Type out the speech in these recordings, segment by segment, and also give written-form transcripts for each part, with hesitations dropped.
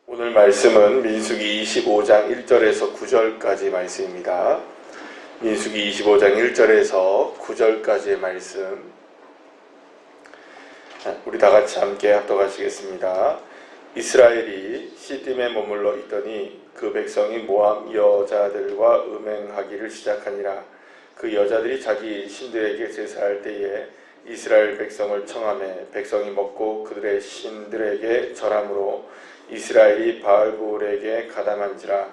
오늘 말씀은 민수기 25장 1절에서 9절까지 말씀입니다. 민수기 25장 1절에서 9절까지의 말씀, 우리 다 같이 함께 합독하시겠습니다. 이스라엘이 시딤에 머물러 있더니 그 백성이 모압 여자들과 음행하기를 시작하니라. 그 여자들이 자기 신들에게 제사할 때에 이스라엘 백성을 청하매 백성이 먹고 그들의 신들에게 절함으로 이스라엘이 바알볼에게 가담한지라.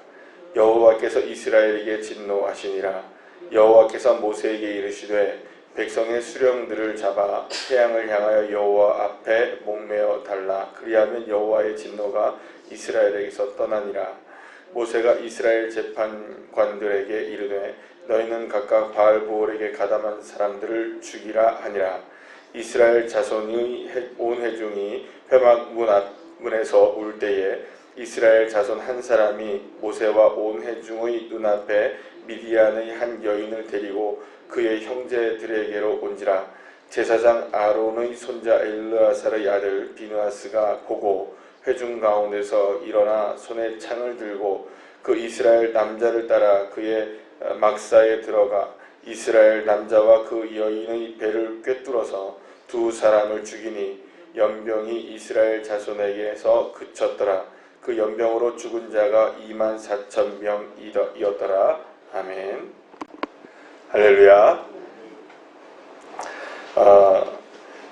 여호와께서 이스라엘에게 진노하시니라. 여호와께서 모세에게 이르시되 백성의 수령들을 잡아 태양을 향하여 여호와 앞에 목매어 달라. 그리하면 여호와의 진노가 이스라엘에게서 떠나니라. 모세가 이스라엘 재판관들에게 이르되 너희는 각각 바알보올에게 가담한 사람들을 죽이라 하니라. 이스라엘 자손의 온 회중이 회막 문에서 울 때에 이스라엘 자손 한 사람이 모세와 온 회중의 눈앞에 미디안의 한 여인을 데리고 그의 형제들에게로 온지라. 제사장 아론의 손자 엘르아살의 아들 비느하스가 보고 회중 가운데서 일어나 손에 창을 들고 그 이스라엘 남자를 따라 그의 막사에 들어가 이스라엘 남자와 그 여인의 배를 꿰뚫어서 두 사람을 죽이니 연병이 이스라엘 자손에게서 그쳤더라. 그 연병으로 죽은 자가 24,000명이었더라. 아멘. 할렐루야.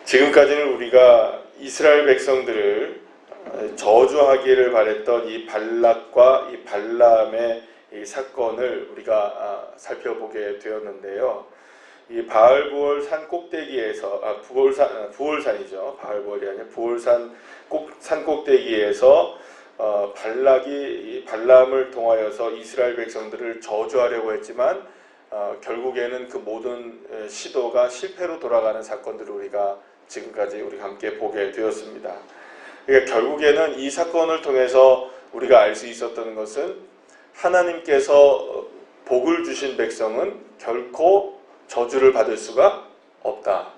지금까지는 우리가 이스라엘 백성들을 저주하기를 바랬던 이 발락과 이 발람의 이 사건을 우리가 살펴보게 되었는데요. 이 바알보올 산 꼭대기에서 부올산이죠. 바알보올이 아니라 부올산 산 꼭대기에서 발락이 발람을 통하여서 이스라엘 백성들을 저주하려고 했지만 결국에는 그 모든 시도가 실패로 돌아가는 사건들을 우리가 지금까지 우리가 함께 보게 되었습니다. 그러니까 결국에는 이 사건을 통해서 우리가 알 수 있었던 것은 하나님께서 복을 주신 백성은 결코 저주를 받을 수가 없다.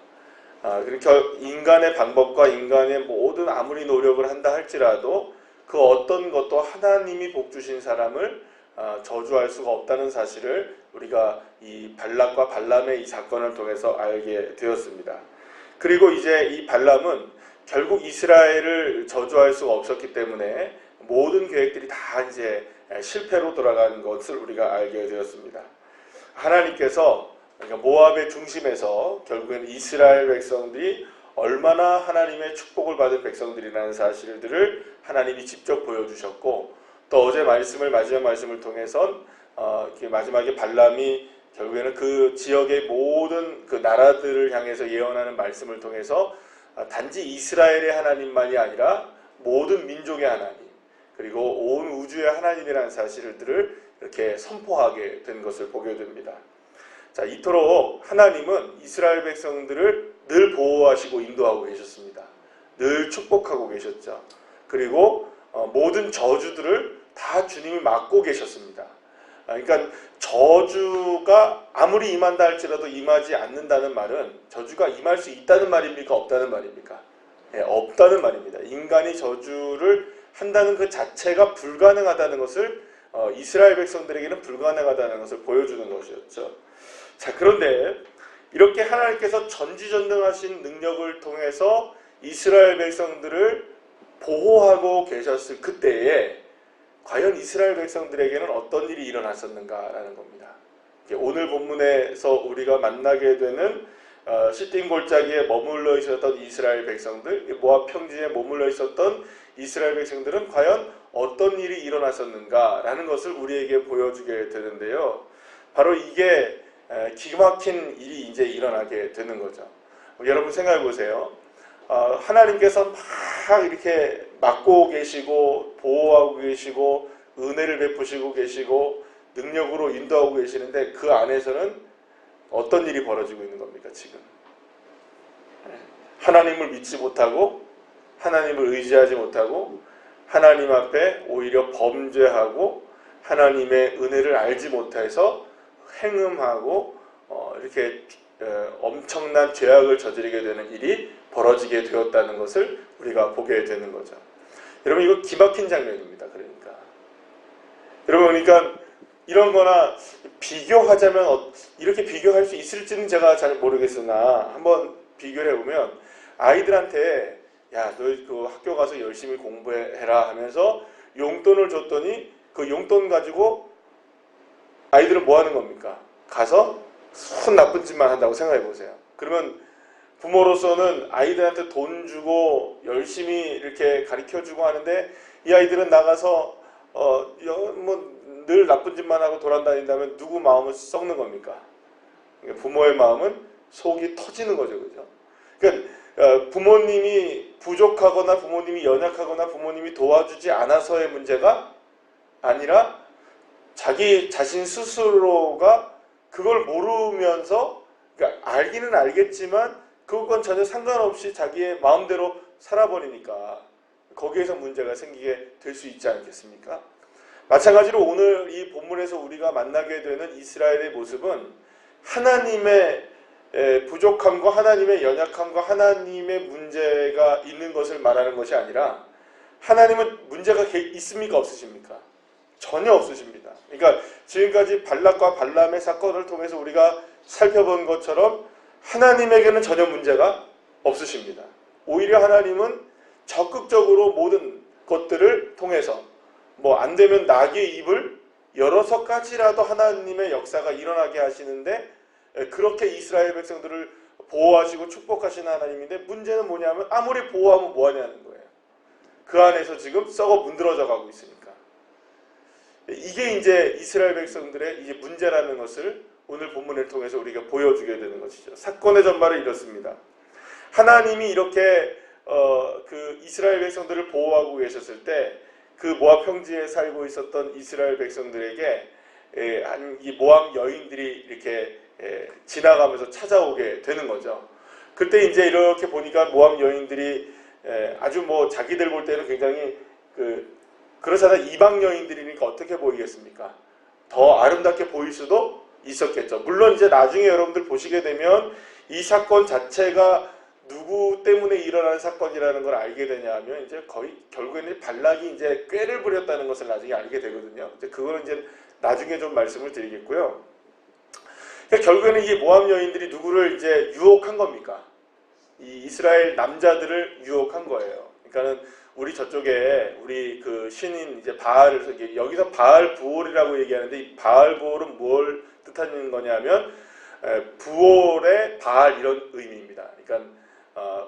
그러니까 인간의 방법과 인간의 모든 아무리 노력을 한다 할지라도 그 어떤 것도 하나님이 복 주신 사람을 저주할 수가 없다는 사실을 우리가 이 발락과 발람의 이 사건을 통해서 알게 되었습니다. 그리고 이제 이 발람은 결국 이스라엘을 저주할 수가 없었기 때문에 모든 계획들이 다 이제 실패로 돌아간 것을 우리가 알게 되었습니다. 하나님께서 그러니까 모압의 중심에서 결국에는 이스라엘 백성들이 얼마나 하나님의 축복을 받은 백성들이라는 사실들을 하나님이 직접 보여주셨고, 또 어제 마지막 말씀을 통해선 마지막에 발람이 결국에는 그 지역의 모든 그 나라들을 향해서 예언하는 말씀을 통해서 단지 이스라엘의 하나님만이 아니라 모든 민족의 하나님, 그리고 온 우주의 하나님이라는 사실들을 이렇게 선포하게 된 것을 보게 됩니다. 자, 이토록 하나님은 이스라엘 백성들을 늘 보호하시고 인도하고 계셨습니다. 늘 축복하고 계셨죠. 그리고 모든 저주들을 다 주님이 막고 계셨습니다. 그러니까 저주가 아무리 임한다 할지라도 임하지 않는다는 말은 저주가 임할 수 있다는 말입니까? 없다는 말입니까? 없다는 말입니다. 인간이 저주를 한다는 그 자체가 불가능하다는 것을 이스라엘 백성들에게는 불가능하다는 것을 보여주는 것이었죠. 자, 그런데 이렇게 하나님께서 전지전능하신 능력을 통해서 이스라엘 백성들을 보호하고 계셨을 그때에 과연 이스라엘 백성들에게는 어떤 일이 일어났었는가라는 겁니다. 오늘 본문에서 우리가 만나게 되는 시딤 골짜기에 머물러 있었던 이스라엘 백성들, 모압 평지에 머물러 있었던 이스라엘 백성들은 과연 어떤 일이 일어났었는가라는 것을 우리에게 보여주게 되는데요. 바로 이게 기가 막힌 일이 이제 일어나게 되는 거죠. 여러분 생각해 보세요. 하나님께서 막 이렇게 막고 계시고 보호하고 계시고 은혜를 베푸시고 계시고 능력으로 인도하고 계시는데 그 안에서는 어떤 일이 벌어지고 있는 겁니까 지금? 하나님을 믿지 못하고 하나님을 의지하지 못하고 하나님 앞에 오히려 범죄하고 하나님의 은혜를 알지 못해서 행음하고 이렇게 엄청난 죄악을 저지르게 되는 일이 벌어지게 되었다는 것을 우리가 보게 되는 거죠. 여러분 이거 기막힌 장면입니다. 그러니까 이런 거나 비교하자면 이렇게 비교할 수 있을지는 제가 잘 모르겠으나 한번 비교를 해보면 아이들한테 야, 너 그 학교 가서 열심히 공부해라 하면서 용돈을 줬더니 그 용돈 가지고 아이들은 뭐 하는 겁니까? 가서 손 나쁜 짓만 한다고 생각해 보세요. 그러면 부모로서는 아이들한테 돈 주고 열심히 이렇게 가르쳐주고 하는데 이 아이들은 나가서 뭐 늘 나쁜 짓만 하고 돌아다닌다면 누구 마음은 썩는 겁니까? 부모의 마음은 속이 터지는 거죠, 그죠? 그러니까 부모님이 부족하거나 부모님이 연약하거나 부모님이 도와주지 않아서의 문제가 아니라 자기 자신 스스로가 그걸 모르면서, 그러니까 알기는 알겠지만 그건 전혀 상관없이 자기의 마음대로 살아버리니까 거기에서 문제가 생기게 될 수 있지 않겠습니까? 마찬가지로 오늘 이 본문에서 우리가 만나게 되는 이스라엘의 모습은 하나님의 부족함과 하나님의 연약함과 하나님의 문제가 있는 것을 말하는 것이 아니라 하나님은 문제가 있습니까? 없으십니까? 전혀 없으십니다. 그러니까 지금까지 발락과 발람의 사건을 통해서 우리가 살펴본 것처럼 하나님에게는 전혀 문제가 없으십니다. 오히려 하나님은 적극적으로 모든 것들을 통해서 뭐 안 되면 낙의 입을 열어서까지라도 하나님의 역사가 일어나게 하시는데 그렇게 이스라엘 백성들을 보호하시고 축복하시는 하나님인데 문제는 뭐냐면 아무리 보호하면 뭐하냐는 거예요. 그 안에서 지금 썩어 문드러져 가고 있으니까. 이게 이제 이스라엘 백성들의 이제 문제라는 것을 오늘 본문을 통해서 우리가 보여주게 되는 것이죠. 사건의 전말은 이렇습니다. 하나님이 이렇게 그 이스라엘 백성들을 보호하고 계셨을 때 그 모압 평지에 살고 있었던 이스라엘 백성들에게 이 모압 여인들이 이렇게 지나가면서 찾아오게 되는 거죠. 그때 이제 이렇게 보니까 모압 여인들이 아주 뭐 자기들 볼 때는 굉장히 그렇잖아요. 이방 여인들이니까 어떻게 보이겠습니까? 더 아름답게 보일 수도 있었겠죠. 물론 이제 나중에 여러분들 보시게 되면 이 사건 자체가 누구 때문에 일어난 사건이라는 걸 알게 되냐면 이제 거의 결국에는 발락이 이제 꾀를 부렸다는 것을 나중에 알게 되거든요. 이제 그거는 이제 나중에 좀 말씀을 드리겠고요. 그러니까 결국에는 이 모압 여인들이 누구를 이제 유혹한 겁니까? 이 이스라엘 남자들을 유혹한 거예요. 그러니까는 우리 저쪽에 우리 그 신인 이제 바알을 여기서 바알 부올이라고 얘기하는데 이 바알 부올은 뭘 뜻하는 거냐면 부올의 바알 이런 의미입니다. 그러니까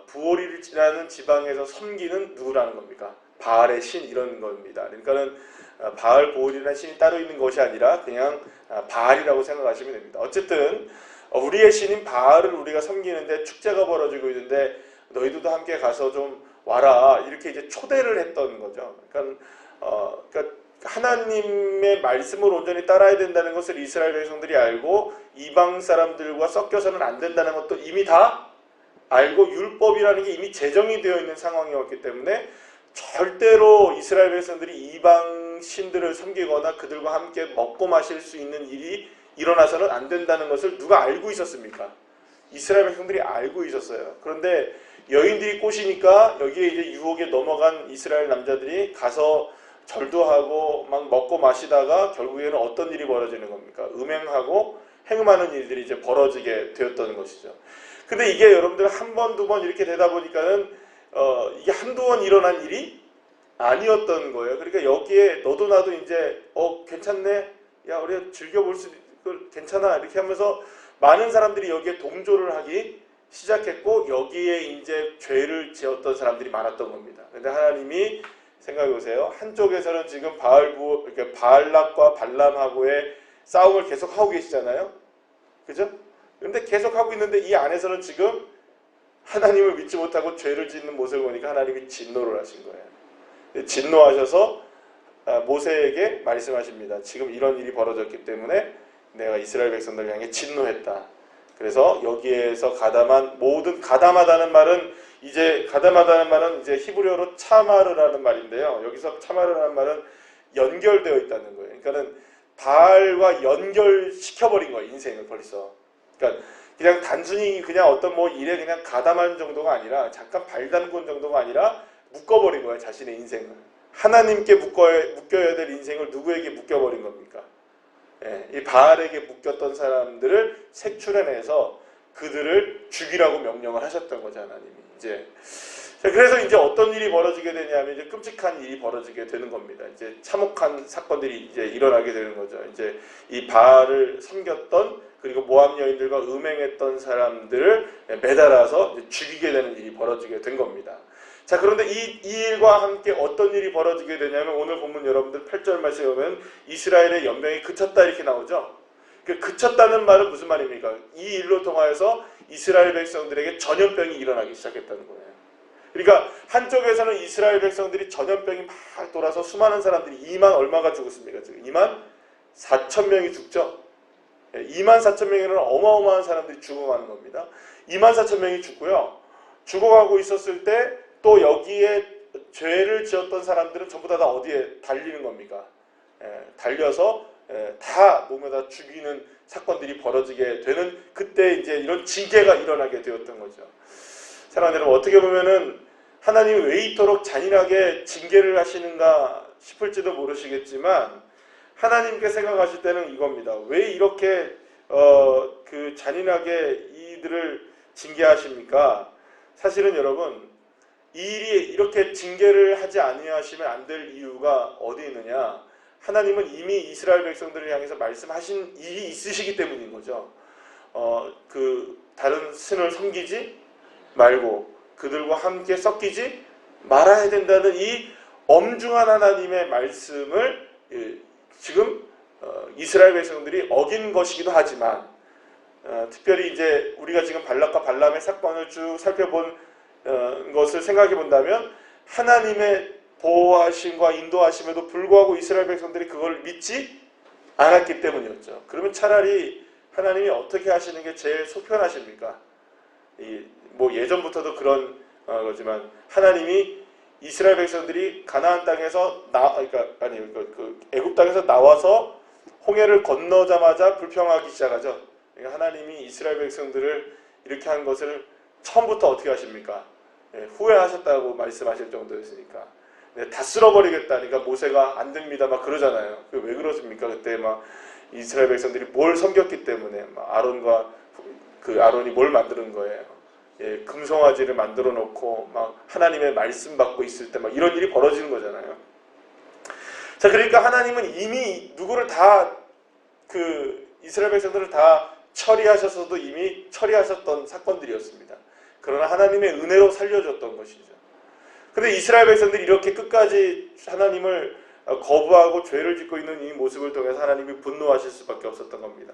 부올이라는 지방에서 섬기는 누구라는 겁니까? 바알의 신 이런 겁니다. 그러니까는 바알 부올이라는 신이 따로 있는 것이 아니라 그냥 바알이라고 생각하시면 됩니다. 어쨌든 우리의 신인 바알을 우리가 섬기는데 축제가 벌어지고 있는데 너희들도 함께 가서 좀 와라 이렇게 이제 초대를 했던 거죠. 그러니까 하나님의 말씀을 온전히 따라야 된다는 것을 이스라엘 백성들이 알고 이방 사람들과 섞여서는 안 된다는 것도 이미 다 알고 율법이라는 게 이미 제정이 되어 있는 상황이었기 때문에 절대로 이스라엘 백성들이 이방 신들을 섬기거나 그들과 함께 먹고 마실 수 있는 일이 일어나서는 안 된다는 것을 누가 알고 있었습니까? 이스라엘 백성들이 알고 있었어요. 그런데 여인들이 꼬시니까 여기에 이제 유혹에 넘어간 이스라엘 남자들이 가서 절도 하고 막 먹고 마시다가 결국에는 어떤 일이 벌어지는 겁니까? 음행하고 행음하는 일들이 이제 벌어지게 되었던 것이죠. 근데 이게 여러분들 한 번, 두 번 이렇게 되다 보니까는 이게 한두 번 일어난 일이 아니었던 거예요. 그러니까 여기에 너도 나도 이제 괜찮네? 야, 우리가 즐겨볼 수 괜찮아? 이렇게 하면서 많은 사람들이 여기에 동조를 하기 시작했고 여기에 이제 죄를 지었던 사람들이 많았던 겁니다. 근데 하나님이 생각해보세요. 한쪽에서는 지금 바알락과 발람하고의 싸움을 계속 하고 계시잖아요. 그죠? 그런데 계속 하고 있는데 이 안에서는 지금 하나님을 믿지 못하고 죄를 짓는 모습을 보니까 하나님이 진노를 하신 거예요. 진노하셔서 모세에게 말씀하십니다. 지금 이런 일이 벌어졌기 때문에 내가 이스라엘 백성들 향해 진노했다. 그래서 여기에서 가담하다는 말은 이제 히브리어로 차마르라는 말인데요. 여기서 차마르라는 말은 연결되어 있다는 거예요. 그러니까는 바알과 연결시켜버린 거예요. 인생을 벌써. 그러니까 그냥 단순히 그냥 어떤 뭐 일에 그냥 가담하는 정도가 아니라 잠깐 발 담근 정도가 아니라 묶어버린 거예요. 자신의 인생을. 하나님께 묶여야 될 인생을 누구에게 묶여버린 겁니까? 이 바알에게 묶였던 사람들을 색출해내서 그들을 죽이라고 명령을 하셨던 거죠. 하나님이. 그래서 이제 어떤 일이 벌어지게 되냐면 이제 끔찍한 일이 벌어지게 되는 겁니다. 이제 참혹한 사건들이 이제 일어나게 되는 거죠. 이제 이 바알을 섬겼던 그리고 모압 여인들과 음행했던 사람들을 매달아서 이제 죽이게 되는 일이 벌어지게 된 겁니다. 자, 그런데 이 일과 함께 어떤 일이 벌어지게 되냐면 오늘 본문 여러분들 8절 말씀에 보면 이스라엘의 연병이 그쳤다 이렇게 나오죠. 그 그쳤다는 말은 무슨 말입니까? 이 일로 통하여서 이스라엘 백성들에게 전염병이 일어나기 시작했다는 거예요. 그러니까 한쪽에서는 이스라엘 백성들이 전염병이 막 돌아서 수많은 사람들이 2만 얼마가 죽었습니까? 지금 2만 4천 명이 죽죠. 2만 4천 명이라는 어마어마한 사람들이 죽어가는 겁니다. 2만 4천 명이 죽고요. 죽어가고 있었을 때 또 여기에 죄를 지었던 사람들은 전부 다 어디에 달리는 겁니까? 달려서 다 몸에다 죽이는 사건들이 벌어지게 되는 그때 이제 이런 징계가 일어나게 되었던 거죠. 사랑하는 여러분, 어떻게 보면은 하나님이 왜 이토록 잔인하게 징계를 하시는가 싶을지도 모르시겠지만 하나님께 생각하실 때는 이겁니다. 왜 이렇게 그 잔인하게 이들을 징계하십니까? 사실은 여러분, 이 일이 이렇게 징계를 하지 아니하시면 안 될 이유가 어디 있느냐? 하나님은 이미 이스라엘 백성들을 향해서 말씀하신 일이 있으시기 때문인 거죠. 그 다른 신을 섬기지 말고 그들과 함께 섞이지 말아야 된다는 이 엄중한 하나님의 말씀을 지금 이스라엘 백성들이 어긴 것이기도 하지만 특별히 이제 우리가 지금 발락과 발람의 사건을 쭉 살펴본 것을 생각해 본다면 하나님의 보호하심과 인도하심에도 불구하고 이스라엘 백성들이 그걸 믿지 않았기 때문이었죠. 그러면 차라리 하나님이 어떻게 하시는 게 제일 속편하십니까? 뭐 예전부터도 그런 거지만 하나님이 이스라엘 백성들이 가나안 땅에서 그 애굽 땅에서 나와서 홍해를 건너자마자 불평하기 시작하죠. 그러니까 하나님이 이스라엘 백성들을 이렇게 한 것을 처음부터 어떻게 하십니까? 후회하셨다고 말씀하실 정도였으니까. 다 쓸어버리겠다니까 모세가 안 됩니다 막 그러잖아요. 왜 그렇습니까? 그때 막 이스라엘 백성들이 뭘 섬겼기 때문에 막 아론이 뭘 만드는 거예요. 금송아지를 만들어 놓고 막 하나님의 말씀 받고 있을 때 막 이런 일이 벌어지는 거잖아요. 자, 그러니까 하나님은 이미 누구를 다 이스라엘 백성들을 다 처리하셔서도 이미 처리하셨던 사건들이었습니다. 그러나 하나님의 은혜로 살려줬던 것이죠. 그런데 이스라엘 백성들이 이렇게 끝까지 하나님을 거부하고 죄를 짓고 있는 이 모습을 통해서 하나님이 분노하실 수밖에 없었던 겁니다.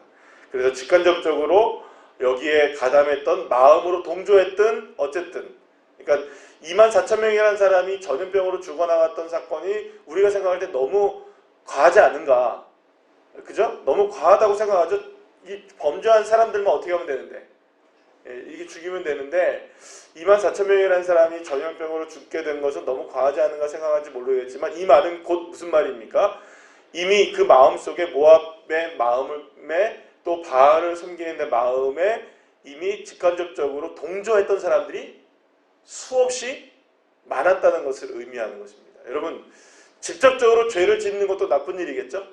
그래서 직간접적으로 여기에 가담했던 마음으로 동조했던 어쨌든 그러니까 2만 4천 명이라는 사람이 전염병으로 죽어나갔던 사건이 우리가 생각할 때 너무 과하지 않은가? 그죠? 너무 과하다고 생각하죠. 이 범죄한 사람들만 어떻게 하면 되는데 이게 죽이면 되는데 2만 4천 명이라는 사람이 전염병으로 죽게 된 것은 너무 과하지 않은가 생각할지 모르겠지만 이 말은 곧 무슨 말입니까? 이미 그 마음속에 모압의 마음에 또 바알을 섬기는 데 마음에 이미 직간접적으로 동조했던 사람들이 수없이 많았다는 것을 의미하는 것입니다. 여러분, 직접적으로 죄를 짓는 것도 나쁜 일이겠죠?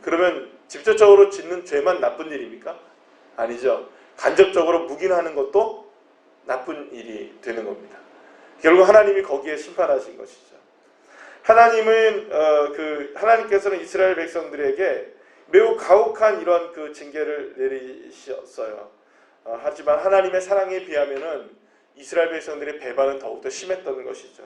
그러면 직접적으로 짓는 죄만 나쁜 일입니까? 아니죠. 간접적으로 묵인하는 것도 나쁜 일이 되는 겁니다. 결국 하나님이 거기에 심판하신 것이죠. 하나님께서는 이스라엘 백성들에게 매우 가혹한 이런 그 징계를 내리셨어요. 하지만 하나님의 사랑에 비하면은 이스라엘 백성들의 배반은 더욱더 심했던 것이죠.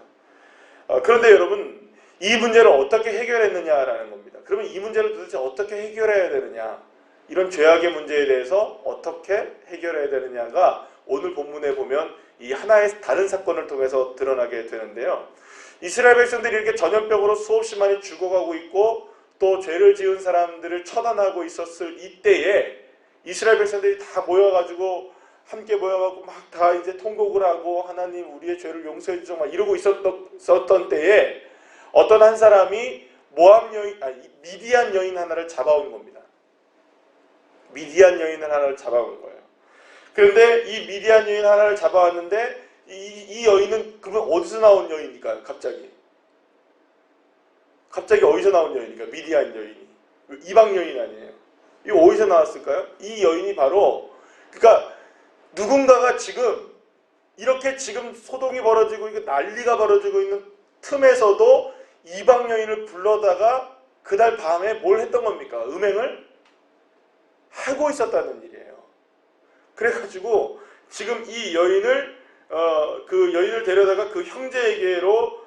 그런데 여러분, 이 문제를 어떻게 해결했느냐라는 겁니다. 그러면 이 문제를 도대체 어떻게 해결해야 되느냐? 이런 죄악의 문제에 대해서 어떻게 해결해야 되느냐가 오늘 본문에 보면 이 하나의 다른 사건을 통해서 드러나게 되는데요. 이스라엘 백성들이 이렇게 전염병으로 수없이 많이 죽어가고 있고 또 죄를 지은 사람들을 처단하고 있었을 이때에 이스라엘 백성들이 다 모여가지고 함께 모여가지고 막 다 이제 통곡을 하고 하나님 우리의 죄를 용서해 주소 막 이러고 있었던 때에 어떤 한 사람이 미디안 여인 하나를 잡아온 겁니다. 미디안 여인 하나를 잡아온 거예요. 그런데 이 미디안 여인 하나를 잡아왔는데 이 여인은 그러면 어디서 나온 여인일까요? 갑자기 어디서 나온 여인일까요? 미디안 여인이 이방 여인 아니에요? 이거 어디서 나왔을까요? 이 여인이 바로 그러니까 누군가가 지금 이렇게 지금 소동이 벌어지고 이게 난리가 벌어지고 있는 틈에서도 이방 여인을 불러다가 그날 밤에 뭘 했던 겁니까? 음행을 하고 있었다는 일이에요. 그래가지고 지금 이 여인을 그 여인을 데려다가 그 형제에게로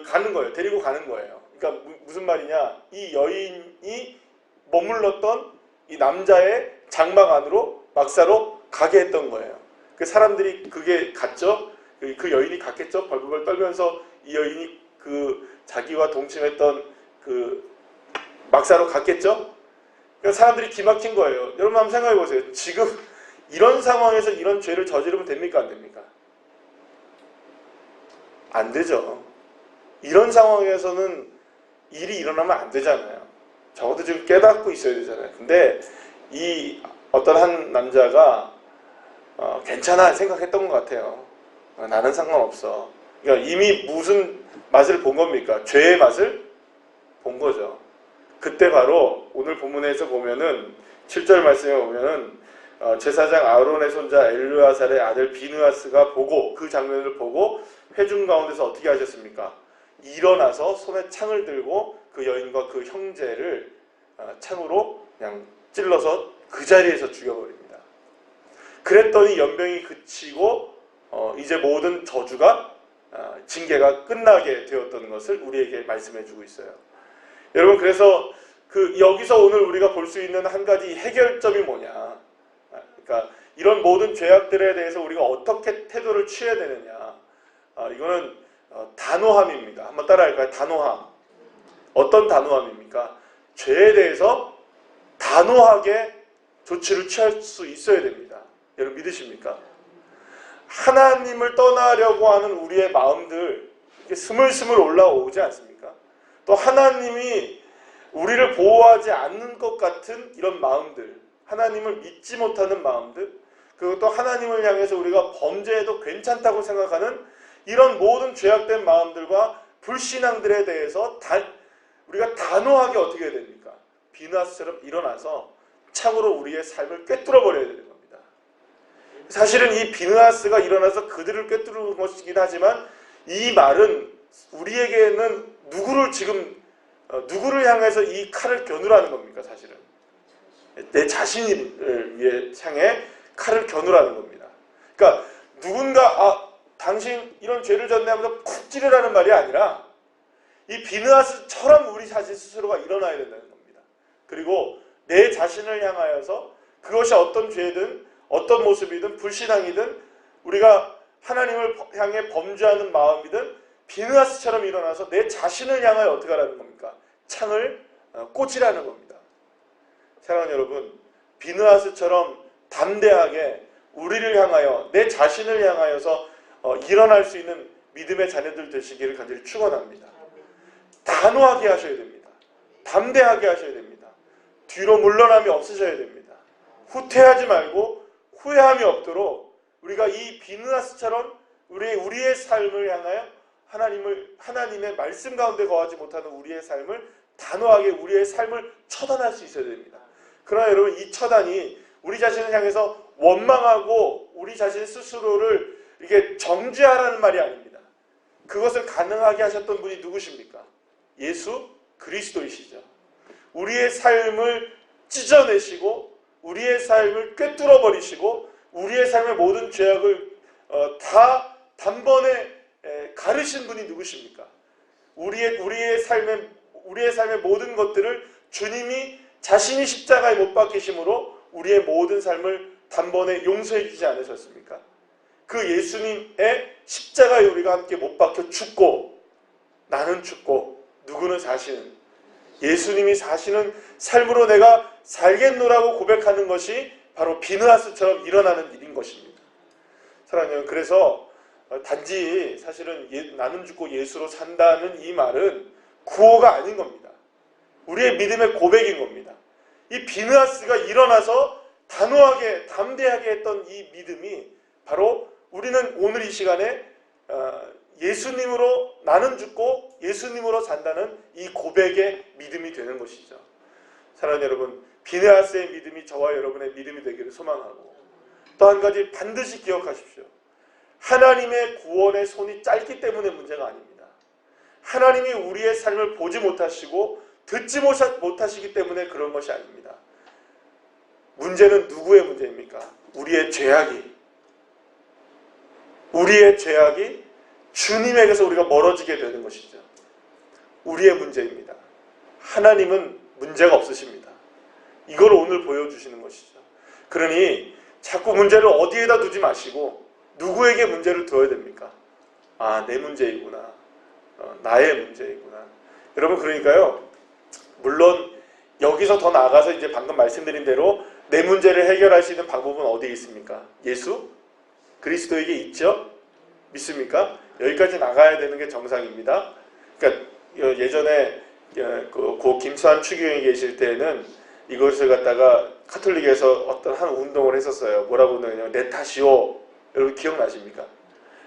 가는 거예요. 데리고 가는 거예요. 그러니까 무슨 말이냐? 이 여인이 머물렀던 이 남자의 장막 안으로 막사로 가게 했던 거예요. 그 사람들이 그게 갔죠. 그 여인이 갔겠죠. 벌벌 떨면서 이 여인이 그 자기와 동침했던 그 막사로 갔겠죠. 그러니까 사람들이 기막힌 거예요. 여러분 한번 생각해 보세요. 지금 이런 상황에서 이런 죄를 저지르면 됩니까? 안 됩니까? 안 되죠. 이런 상황에서는 일이 일어나면 안 되잖아요. 적어도 지금 깨닫고 있어야 되잖아요. 근데 이 어떤 한 남자가 괜찮아 생각했던 것 같아요. 나는 상관없어. 그러니까 이미 무슨 맛을 본 겁니까? 죄의 맛을 본 거죠. 그때 바로 오늘 본문에서 보면은 7절 말씀에 보면은 제사장 아론의 손자 엘르아살의 아들 비느하스가 보고 그 장면을 보고 회중 가운데서 어떻게 하셨습니까? 일어나서 손에 창을 들고 그 여인과 그 형제를 창으로 그냥 찔러서 그 자리에서 죽여버립니다. 그랬더니 연병이 그치고 이제 모든 저주가 징계가 끝나게 되었던 것을 우리에게 말씀해주고 있어요. 여러분 그래서 여기서 오늘 우리가 볼 수 있는 한 가지 해결점이 뭐냐? 그러니까 이런 모든 죄악들에 대해서 우리가 어떻게 태도를 취해야 되느냐? 이거는 단호함입니다. 한번 따라할까요? 단호함. 어떤 단호함입니까? 죄에 대해서 단호하게 조치를 취할 수 있어야 됩니다. 여러분 믿으십니까? 하나님을 떠나려고 하는 우리의 마음들 이게 스물스물 올라오지 않습니까? 또 하나님이 우리를 보호하지 않는 것 같은 이런 마음들, 하나님을 믿지 못하는 마음들, 그리고 또 하나님을 향해서 우리가 범죄해도 괜찮다고 생각하는 이런 모든 죄악된 마음들과 불신앙들에 대해서 우리가 단호하게 어떻게 해야 됩니까? 비느하스처럼 일어나서 창으로 우리의 삶을 꿰뚫어 버려야 되는 겁니다. 사실은 이 비느하스가 일어나서 그들을 꿰뚫는 것이긴 하지만 이 말은 우리에게는 누구를 향해서 이 칼을 겨누라는 겁니까? 사실은 내 자신을 위해 향해 칼을 겨누라는 겁니다. 그러니까 누군가 당신 이런 죄를 졌네 하면서 쿡 찌르라는 말이 아니라 이 비느하스처럼 우리 자신 스스로가 일어나야 된다는 겁니다. 그리고 내 자신을 향하여서 그것이 어떤 죄든 어떤 모습이든 불신앙이든 우리가 하나님을 향해 범죄하는 마음이든 비느하스처럼 일어나서 내 자신을 향하여 어떻게 하라는 겁니까? 창을 꽂으라는 겁니다. 사랑하는 여러분, 비느하스처럼 담대하게 우리를 향하여 내 자신을 향하여서 일어날 수 있는 믿음의 자녀들 되시기를 간절히 축원합니다. 단호하게 하셔야 됩니다. 담대하게 하셔야 됩니다. 뒤로 물러남이 없으셔야 됩니다. 후퇴하지 말고 후회함이 없도록 우리가 이 비느하스처럼 우리의 삶을 향하여 하나님의 말씀 가운데 거하지 못하는 우리의 삶을 단호하게 우리의 삶을 처단할 수 있어야 됩니다. 그러나 여러분 이 처단이 우리 자신을 향해서 원망하고 우리 자신 스스로를 이게 정죄하라는 말이 아닙니다. 그것을 가능하게 하셨던 분이 누구십니까? 예수 그리스도이시죠. 우리의 삶을 찢어내시고 우리의 삶을 꿰뚫어 버리시고 우리의 삶의 모든 죄악을 다 단번에 가르신 분이 누구십니까? 우리의 삶의 모든 것들을 주님이 자신이 십자가에 못 박히심으로 우리의 모든 삶을 단번에 용서해 주지 않으셨습니까? 그 예수님의 십자가에 우리가 함께 못 박혀 죽고 나는 죽고 누구는 사시는 예수님이 사시는 삶으로 내가 살겠노라고 고백하는 것이 바로 비느하스처럼 일어나는 일인 것입니다. 사랑하는 여러분, 그래서 단지 사실은 나는 죽고 예수로 산다는 이 말은 구호가 아닌 겁니다. 우리의 믿음의 고백인 겁니다. 이 비느하스가 일어나서 단호하게 담대하게 했던 이 믿음이 바로 우리는 오늘 이 시간에 예수님으로 나는 죽고 예수님으로 산다는 이 고백의 믿음이 되는 것이죠. 사랑하는 여러분, 비느하스의 믿음이 저와 여러분의 믿음이 되기를 소망하고, 또 한 가지 반드시 기억하십시오. 하나님의 구원의 손이 짧기 때문에 문제가 아닙니다. 하나님이 우리의 삶을 보지 못하시고 듣지 못하시기 때문에 그런 것이 아닙니다. 문제는 누구의 문제입니까? 우리의 죄악이 주님에게서 우리가 멀어지게 되는 것이죠. 우리의 문제입니다. 하나님은 문제가 없으십니다. 이걸 오늘 보여주시는 것이죠. 그러니 자꾸 문제를 어디에다 두지 마시고 누구에게 문제를 둬야 됩니까? 아, 내 문제이구나. 나의 문제이구나. 여러분, 그러니까요, 물론 여기서 더 나아가서 이제 방금 말씀드린 대로 내 문제를 해결할 수 있는 방법은 어디에 있습니까? 예수 그리스도에게 있죠? 믿습니까? 여기까지 나가야 되는 게 정상입니다. 그러니까 예전에 고 김수환 추기경이 계실 때는 이것을 갖다가 카톨릭에서 어떤 한 운동을 했었어요. 뭐라고 하냐면 내 탓이오. 여러분 기억나십니까?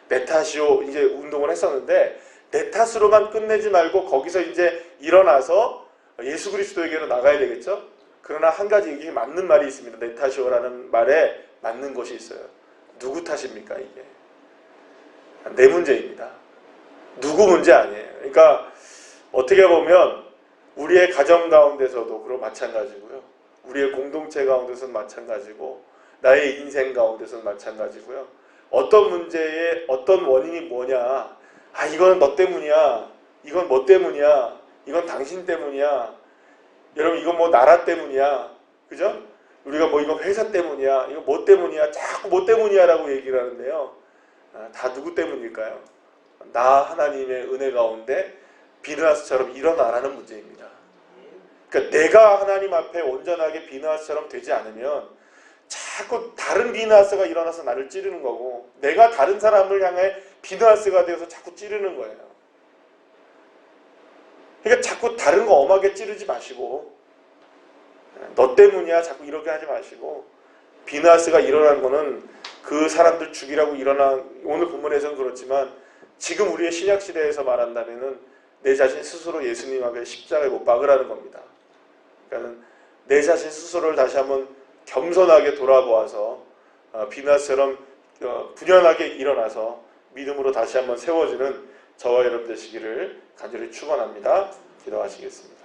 내 탓이오 이제 운동을 했었는데, 내 탓으로만 끝내지 말고 거기서 이제 일어나서 예수 그리스도에게로 나가야 되겠죠? 그러나 한 가지 이게 맞는 말이 있습니다. 내 탓이오라는 말에 맞는 것이 있어요. 누구 탓입니까 이게? 내 문제입니다. 누구 문제 아니에요. 그러니까 어떻게 보면 우리의 가정 가운데서도 그런 마찬가지고요. 우리의 공동체 가운데서는 마찬가지고, 나의 인생 가운데서는 마찬가지고요. 어떤 문제의 어떤 원인이 뭐냐? 아, 이건 너 때문이야. 이건 뭐 때문이야. 이건 당신 때문이야. 여러분, 이건 뭐 나라 때문이야. 그죠? 우리가 뭐 이건 회사 때문이야. 이거 뭐 때문이야. 자꾸 뭐 때문이야 라고 얘기를 하는데요. 다 누구 때문일까요? 나 하나님의 은혜 가운데 비느하스처럼 일어나라는 문제입니다. 그러니까 내가 하나님 앞에 온전하게 비느하스처럼 되지 않으면 자꾸 다른 비느하스가 일어나서 나를 찌르는 거고, 내가 다른 사람을 향해 비느하스가 되어서 자꾸 찌르는 거예요. 그러니까 자꾸 다른 거 엄하게 찌르지 마시고, 너 때문이야 자꾸 이렇게 하지 마시고, 비느하스가 일어난 거는 그 사람들 죽이라고 일어난, 오늘 본문에서는 그렇지만 지금 우리의 신약시대에서 말한다면은 내 자신 스스로 예수님 앞에 십자가에 못 박으라는 겁니다. 그러니까 내 자신 스스로를 다시 한번 겸손하게 돌아보아서 비느하스처럼 분연하게 일어나서 믿음으로 다시 한번 세워지는 저와 여러분 되시기를 간절히 축원합니다. 기도하시겠습니다.